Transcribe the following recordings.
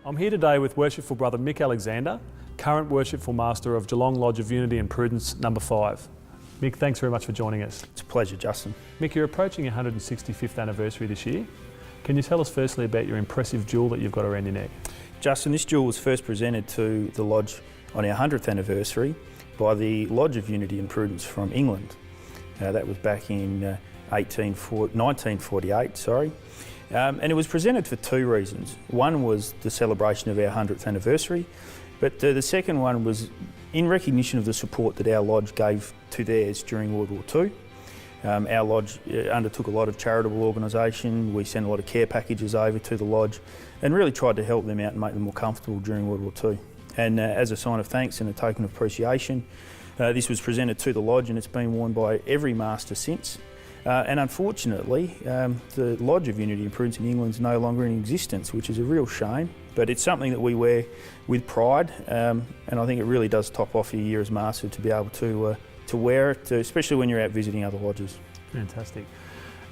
I'm here today with Worshipful Brother Mick Alexander, current Worshipful Master of Geelong Lodge of Unity and Prudence number 5. Mick, thanks very much for joining us. It's a pleasure, Justin. Mick, you're approaching your 165th anniversary this year. Can you tell us firstly about your impressive jewel that you've got around your neck? Justin, this jewel was first presented to the Lodge on our 100th anniversary by the Lodge of Unity and Prudence from England. That was back in 1948, and it was presented for two reasons. One was the celebration of our 100th anniversary, but the second one was in recognition of the support that our Lodge gave to theirs during World War II. Our Lodge undertook a lot of charitable organisation. We sent a lot of care packages over to the Lodge and really tried to help them out and make them more comfortable during World War II. And as a sign of thanks and a token of appreciation, this was presented to the Lodge, and it's been worn by every master since. And unfortunately, the Lodge of Unity and Prudence in England is no longer in existence, which is a real shame. But it's something that we wear with pride, and I think it really does top off your year as master to be able to wear it, especially when you're out visiting other lodges. Fantastic.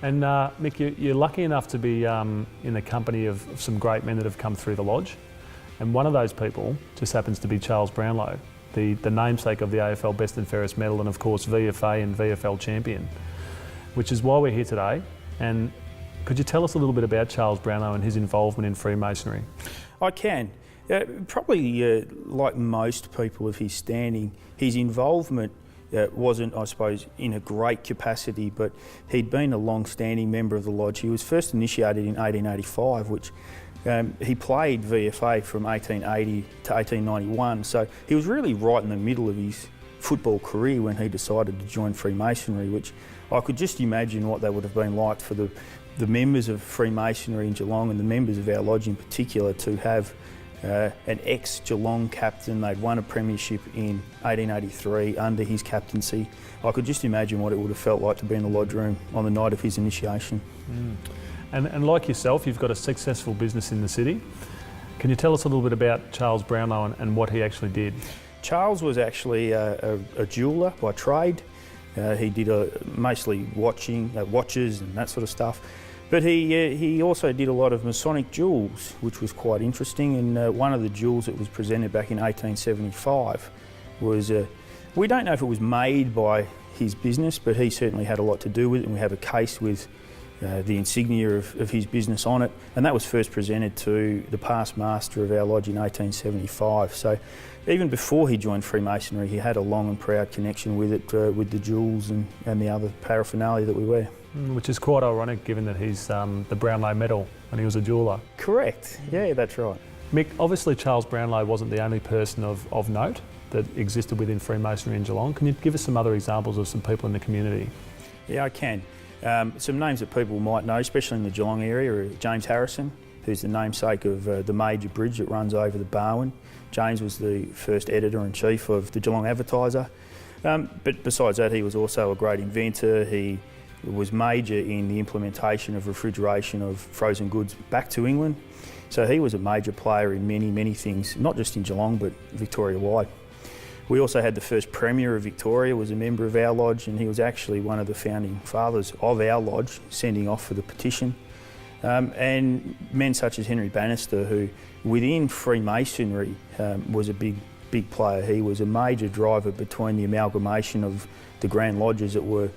And Mick, you're lucky enough to be in the company of some great men that have come through the Lodge. And one of those people just happens to be Charles Brownlow, the namesake of the AFL Best and Fairest Medal and of course VFA and VFL champion, which is why we're here today. And could you tell us a little bit about Charles Brownlow and his involvement in Freemasonry? I can. Probably like most people of his standing, his involvement wasn't, I suppose, in a great capacity, but he'd been a long-standing member of the Lodge. He was first initiated in 1885, which he played VFA from 1880 to 1891, so he was really right in the middle of his football career when he decided to join Freemasonry, which I could just imagine what that would have been like for the members of Freemasonry in Geelong and the members of our Lodge in particular to have an ex-Geelong captain. They'd won a premiership in 1883 under his captaincy. I could just imagine what it would have felt like to be in the Lodge room on the night of his initiation. And like yourself, you've got a successful business in the city. Can you tell us a little bit about Charles Brownlow and what he actually did? Charles was actually a jeweller by trade. He did mostly watches and that sort of stuff. But he also did a lot of Masonic jewels, which was quite interesting. And one of the jewels that was presented back in 1875 was, we don't know if it was made by his business, but he certainly had a lot to do with it. And we have a case with the insignia of his business on it. And that was first presented to the past master of our Lodge in 1875. So even before he joined Freemasonry, he had a long and proud connection with it, with the jewels and the other paraphernalia that we wear. Which is quite ironic given that he's the Brownlow Medal and he was a jeweller. Correct, yeah, that's right. Mick, obviously Charles Brownlow wasn't the only person of note that existed within Freemasonry in Geelong. Can you give us some other examples of some people in the community? Yeah, I can. Some names that people might know, especially in the Geelong area, are James Harrison, who's the namesake of the major bridge that runs over the Barwon. James was the first editor-in-chief of the Geelong Advertiser. But besides that, he was also a great inventor. He was major in the implementation of refrigeration of frozen goods back to England. So he was a major player in many, many things, not just in Geelong, but Victoria-wide. We also had the first Premier of Victoria was a member of our Lodge, and he was actually one of the founding fathers of our Lodge, sending off for the petition. And men such as Henry Bannister, who within Freemasonry was a big player. He was a major driver between the amalgamation of the Grand Lodges that were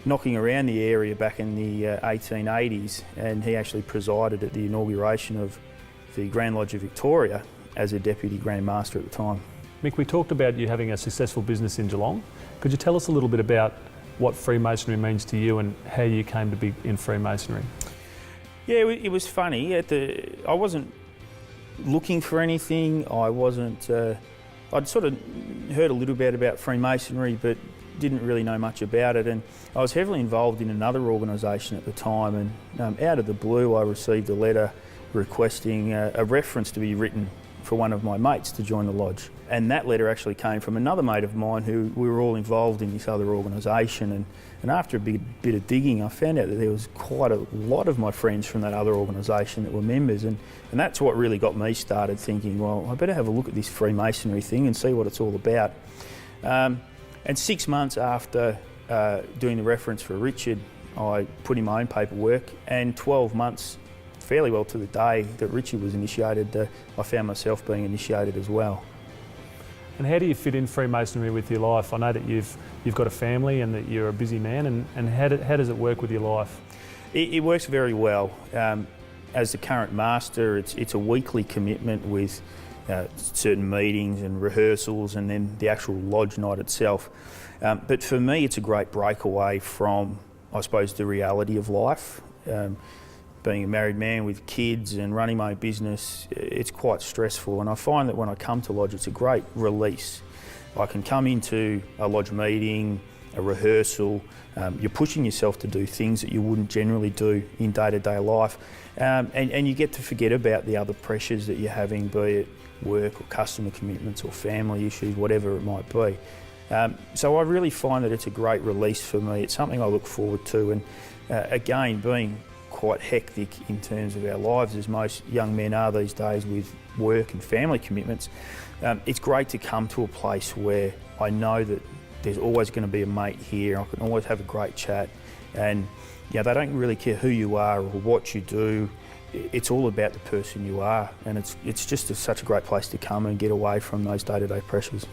knocking around the area back in the 1880s, and he actually presided at the inauguration of the Grand Lodge of Victoria as a Deputy Grand Master at the time. Mick, we talked about you having a successful business in Geelong. Could you tell us a little bit about what Freemasonry means to you and how you came to be in Freemasonry? Yeah, it was funny. I wasn't looking for anything. I'd sort of heard a little bit about Freemasonry, but didn't really know much about it. And I was heavily involved in another organisation at the time, and out of the blue I received a letter requesting a reference to be written for one of my mates to join the Lodge. And that letter actually came from another mate of mine who we were all involved in this other organisation. And after a bit of digging, I found out that there was quite a lot of my friends from that other organisation that were members. And that's what really got me started thinking, well, I better have a look at this Freemasonry thing and see what it's all about. And 6 months after doing the reference for Richard, I put in my own paperwork, and 12 months fairly well to the day that Richie was initiated. I found myself being initiated as well. And how do you fit in Freemasonry with your life? I know that you've got a family and that you're a busy man, and how does it work with your life? It works very well. As the current master, it's a weekly commitment with certain meetings and rehearsals, and then the actual lodge night itself. But for me, it's a great breakaway from, I suppose, the reality of life. Being a married man with kids and running my own business, it's quite stressful, and I find that when I come to lodge, it's a great release. I can come into a lodge meeting, a rehearsal, you're pushing yourself to do things that you wouldn't generally do in day-to-day life, and you get to forget about the other pressures that you're having, be it work or customer commitments or family issues, whatever it might be. So I really find that it's a great release for me. It's something I look forward to, and again, being quite hectic in terms of our lives, as most young men are these days with work and family commitments, it's great to come to a place where I know that there's always going to be a mate here. I can always have a great chat, and they don't really care who you are or what you do. It's all about the person you are, and it's just such a great place to come and get away from those day-to-day pressures.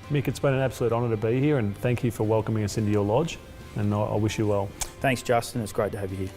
Mick, it's been an absolute honour to be here, and thank you for welcoming us into your lodge, and I wish you well. Thanks, Justin. It's great to have you here.